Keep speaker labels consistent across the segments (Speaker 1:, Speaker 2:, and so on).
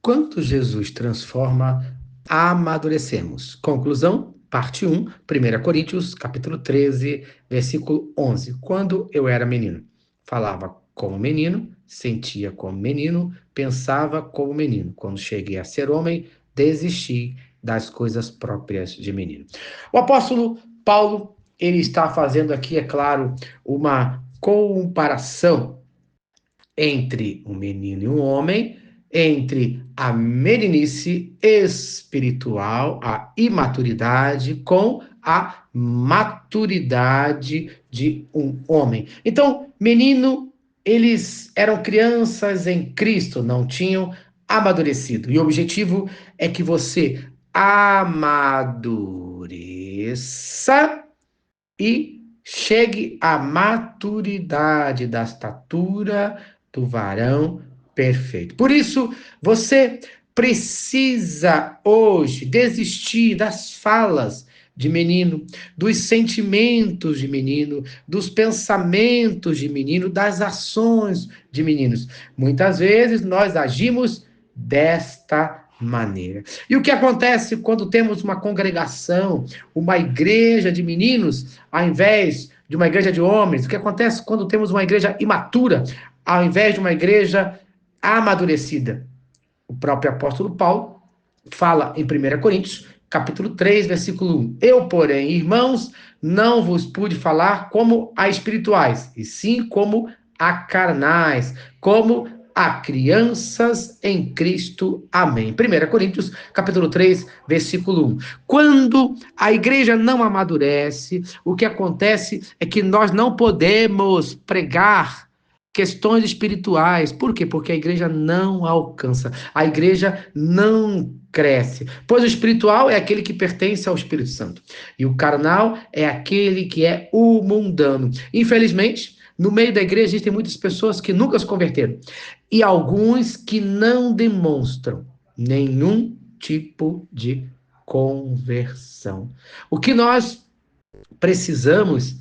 Speaker 1: Quando Jesus transforma, amadurecemos. Conclusão, parte 1, 1 Coríntios, capítulo 13, versículo 11. Quando eu era menino, falava como menino, sentia como menino, pensava como menino. Quando cheguei a ser homem, desisti das coisas próprias de menino. O apóstolo Paulo, ele está fazendo aqui, é claro, uma comparação entre um menino e um homem, entre a meninice espiritual, a imaturidade, com a maturidade de um homem. Então, menino, eles eram crianças em Cristo, não tinham amadurecido. E o objetivo é que você amadureça e chegue à maturidade da estatura do varão perfeito. Por isso, você precisa hoje desistir das falas de menino, dos sentimentos de menino, dos pensamentos de menino, das ações de meninos. Muitas vezes nós agimos desta maneira. E o que acontece quando temos uma congregação, uma igreja de meninos, ao invés de uma igreja de homens? O que acontece quando temos uma igreja imatura, ao invés de uma igreja amadurecida? O próprio apóstolo Paulo fala em 1 Coríntios, capítulo 3, versículo 1. Eu, porém, irmãos, não vos pude falar como a espirituais, e sim como a carnais, como a crianças em Cristo. Amém. 1 Coríntios, capítulo 3, versículo 1. Quando a igreja não amadurece, o que acontece é que nós não podemos pregar questões espirituais. Por quê? Porque a igreja não alcança, a igreja não cresce. Pois o espiritual é aquele que pertence ao Espírito Santo, e o carnal é aquele que é o mundano. Infelizmente, no meio da igreja existem muitas pessoas que nunca se converteram, e alguns que não demonstram nenhum tipo de conversão. O que nós precisamos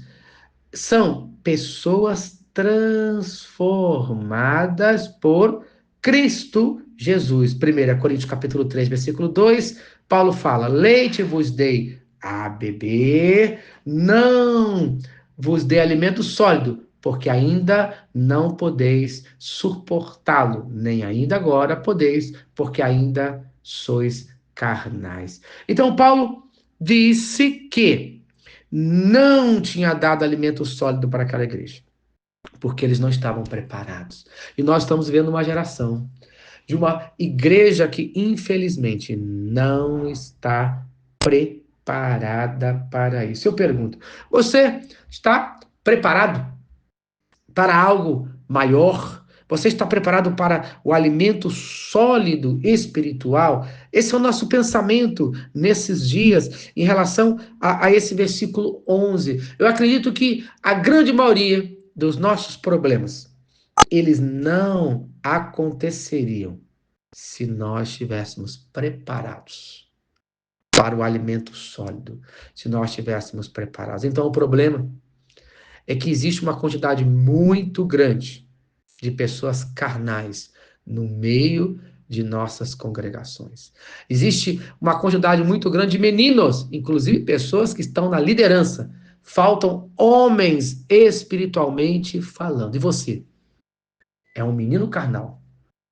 Speaker 1: são pessoas transformadas por Cristo Jesus. 1 Coríntios capítulo 3, versículo 2, Paulo fala: leite vos dei a beber, não vos dei alimento sólido, porque ainda não podeis suportá-lo, nem ainda agora podeis, porque ainda sois carnais. Então, Paulo disse que não tinha dado alimento sólido para aquela igreja, porque eles não estavam preparados. E nós estamos vendo uma geração de uma igreja que, infelizmente, não está preparada para isso. Eu pergunto, você está preparado para algo maior? Você está preparado para o alimento sólido espiritual? Esse é o nosso pensamento nesses dias em relação a esse versículo 11. Eu acredito que a grande maioria dos nossos problemas, eles não aconteceriam se nós estivéssemos preparados para o alimento sólido, se nós estivéssemos preparados. Então, o problema é que existe uma quantidade muito grande de pessoas carnais no meio de nossas congregações. Existe uma quantidade muito grande de meninos, inclusive pessoas que estão na liderança. Faltam homens espiritualmente falando. E você? É um menino carnal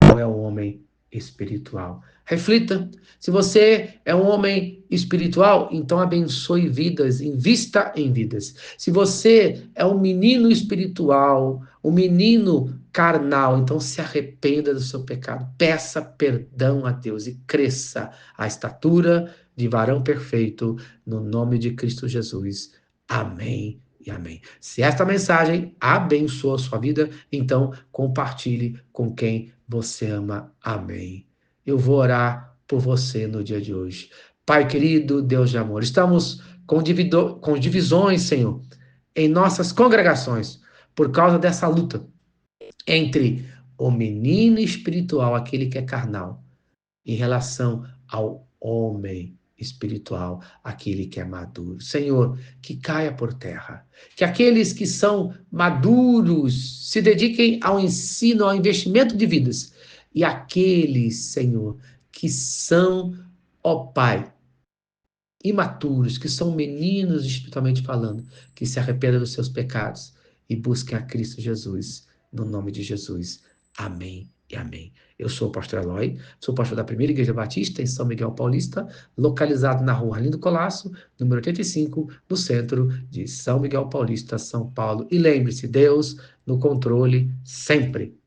Speaker 1: ou é um homem espiritual? Reflita. Se você é um homem espiritual, então abençoe vidas, invista em vidas. Se você é um menino espiritual, um menino carnal, então se arrependa do seu pecado, peça perdão a Deus e cresça à estatura de varão perfeito, no nome de Cristo Jesus. Amém e amém. Se esta mensagem abençoa a sua vida, então compartilhe com quem você ama. Amém. Eu vou orar por você no dia de hoje. Pai querido, Deus de amor, estamos com divisões, Senhor, em nossas congregações, por causa dessa luta entre o menino espiritual, aquele que é carnal, em relação ao homem espiritual, aquele que é maduro. Senhor, que caia por terra. Que aqueles que são maduros se dediquem ao ensino, ao investimento de vidas E aqueles, Senhor, que são, ó Pai, imaturos, que são meninos espiritualmente falando, que se arrependam dos seus pecados e busquem a Cristo Jesus, no nome de Jesus. Amém e amém. Eu sou o pastor Eloy, sou pastor da Primeira Igreja Batista em São Miguel Paulista, localizado na rua Arlindo Colasso, número 85, no centro de São Miguel Paulista, São Paulo. E lembre-se, Deus no controle sempre.